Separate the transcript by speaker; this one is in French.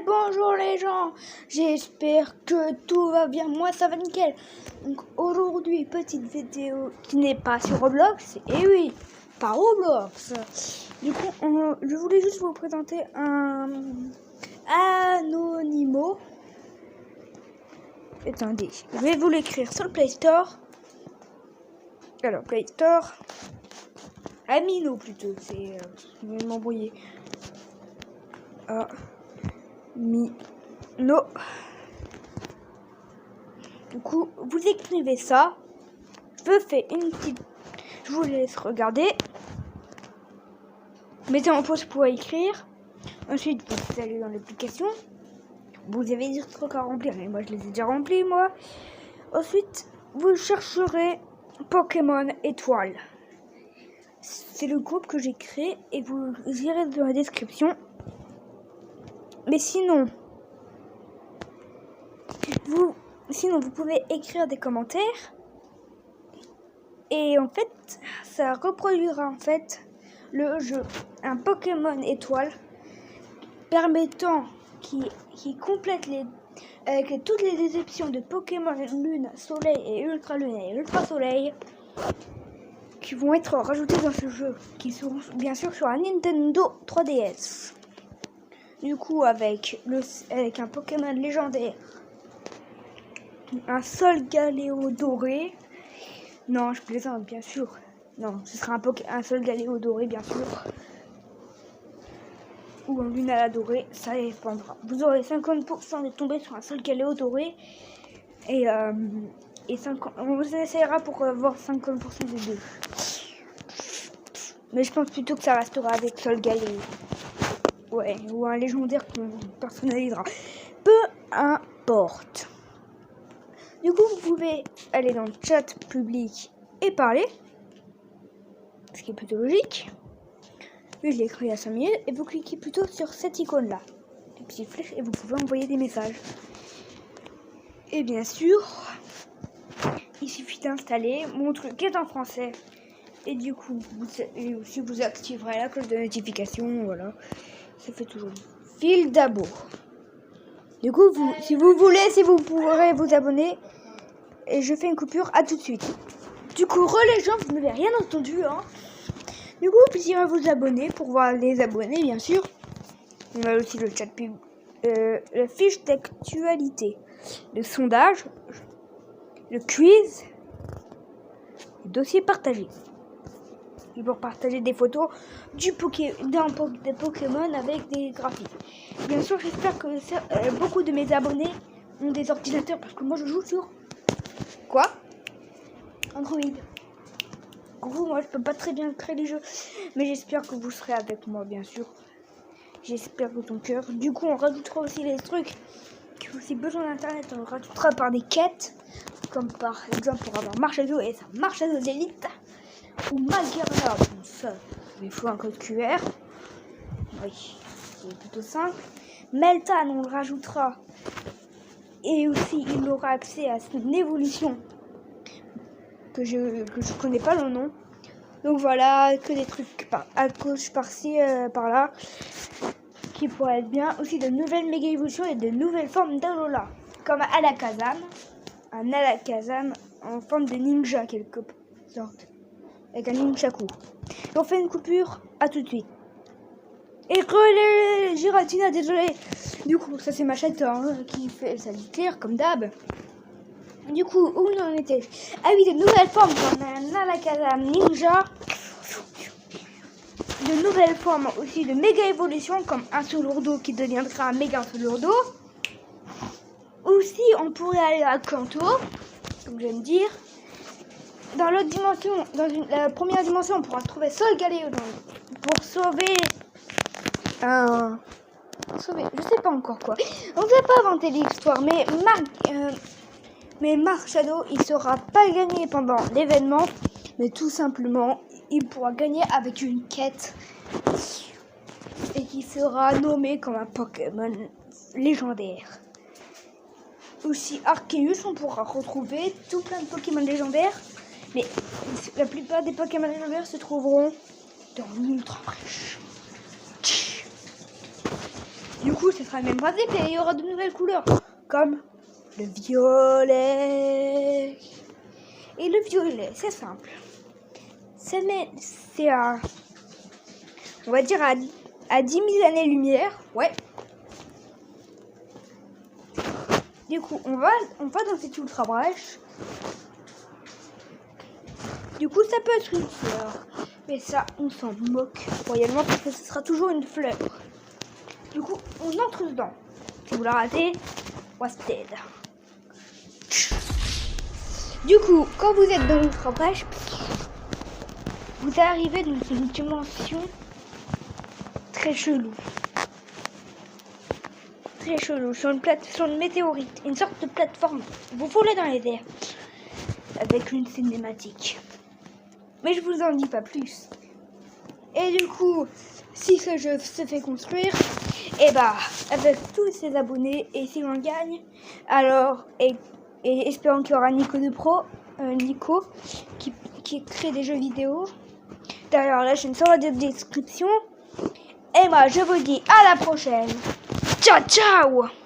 Speaker 1: Bonjour les gens, j'espère que tout va bien, moi ça va nickel. Donc aujourd'hui, petite vidéo qui n'est pas sur Roblox, et oui, pas Roblox. Du coup, je voulais juste vous présenter un Anonymo. Attendez, je vais vous l'écrire sur le Play Store. Alors, Play Store, Amino plutôt, c'est... je vais m'embrouiller. No. Du coup, vous écrivez ça. Je fais une petite... Je vous laisse regarder. Mettez en pause pour écrire. Ensuite, vous allez dans l'application. Vous avez des trucs à remplir. Mais moi, je les ai déjà remplis, moi. Ensuite, vous chercherez Pokémon Étoile. C'est le groupe que j'ai créé. Et vous irez dans la description. Mais sinon, vous pouvez écrire des commentaires et en fait, ça reproduira en fait le jeu, un Pokémon étoile permettant qui complète avec toutes les déceptions de Pokémon Lune, Soleil et Ultra Lune et Ultra Soleil qui vont être rajoutés dans ce jeu, qui seront bien sûr sur un Nintendo 3DS. Du coup, avec un Pokémon légendaire, un Solgaleo doré. Non, je plaisante, bien sûr. Non, ce sera un Solgaleo doré, bien sûr. Ou un Lunala doré, ça dépendra. Vous aurez 50% de tomber sur un Solgaleo doré. Et 50, on vous essaiera pour avoir 50% des deux. Mais je pense plutôt que ça restera avec Solgaleo. Ouais, ou un légendaire qu'on personnalisera. Peu importe. Du coup, vous pouvez aller dans le chat public et parler. Ce qui est plutôt logique. Lui, je l'ai créé à 5 minutes. Et vous cliquez plutôt sur cette icône-là. Les petites flèches et vous pouvez envoyer des messages. Et bien sûr, il suffit d'installer. Mon truc est en français. Et du coup, vous activerez la cloche de notification. Voilà. Ça fait toujours fil d'abo. Du coup, si vous pourrez vous abonner. Et je fais une coupure, à tout de suite. Du coup, les gens, vous n'avez rien entendu, hein. Du coup, vous irez vous abonner pour voir les abonnés, bien sûr. On a aussi le chat pub, la fiche d'actualité, le sondage, le quiz, le dossier partagé. Et pour partager des photos des Pokémon avec des graphiques. Bien sûr, j'espère que beaucoup de mes abonnés ont des ordinateurs parce que moi je joue sur quoi? Android. En gros, moi je peux pas très bien créer les jeux, mais j'espère que vous serez avec moi, bien sûr. J'espère de ton cœur. Du coup, on rajoutera aussi les trucs qui ont aussi besoin d'internet. On le rajoutera par des quêtes, comme par exemple pour avoir Marshado et sa Marshado d'élite. Ou Maguerna, bon ça, il faut un code QR. Oui, c'est plutôt simple. Meltan, on le rajoutera. Et aussi, il aura accès à son évolution. Que je connais pas le nom. Donc voilà, que des trucs à gauche, par-ci, par-là. Qui pourraient être bien. Aussi de nouvelles méga évolutions et de nouvelles formes d'Alola. Comme Alakazam. Un Alakazam en forme de ninja, quelque sorte. Avec un Nunchaku. On fait une coupure, à tout de suite. Et relais Giratina, désolé. Du coup, ça c'est ma chatte qui fait sa claire comme d'hab. Du coup, où on en était? Ah oui, de nouvelles formes comme un Alakazam Ninja. De nouvelles formes aussi de méga évolution comme un Solourdo qui deviendra un méga Solourdo. Aussi, on pourrait aller à Kanto, comme je viens de dire. Dans l'autre dimension, la première dimension, on pourra trouver Solgaleo pour sauver je sais pas encore quoi. On ne sait pas inventer l'histoire, mais Marshado, il sera pas gagné pendant l'événement, mais tout simplement, il pourra gagner avec une quête et qui sera nommé comme un Pokémon légendaire. Aussi Arceus, on pourra retrouver tout plein de Pokémon légendaires. Mais la plupart des Pokémon légendaires se trouveront dans l'Ultra Brèche. Du coup, ce sera le même principe et il y aura de nouvelles couleurs, comme le violet. Et le violet, c'est simple. C'est à, on va dire à 10 000 années-lumière, ouais. Du coup, on va dans cette ultra brèche. Du coup, ça peut être une fleur, mais ça, on s'en moque royalement parce que ce sera toujours une fleur. Du coup, on entre dedans. Si vous la ratez, wasted. Du coup, quand vous êtes dans l'ultra brèche, vous arrivez dans une dimension très chelou. Très chelou, sur une météorite, une sorte de plateforme. Vous volez dans les airs avec une cinématique. Mais je vous en dis pas plus. Et du coup, si ce jeu se fait construire, et bah, avec tous ses abonnés, et si on gagne, alors, et espérons qu'il y aura Nico de Pro, Nico, qui crée des jeux vidéo. D'ailleurs, la chaîne sera dans la description. Et moi, je vous dis à la prochaine. Ciao, ciao!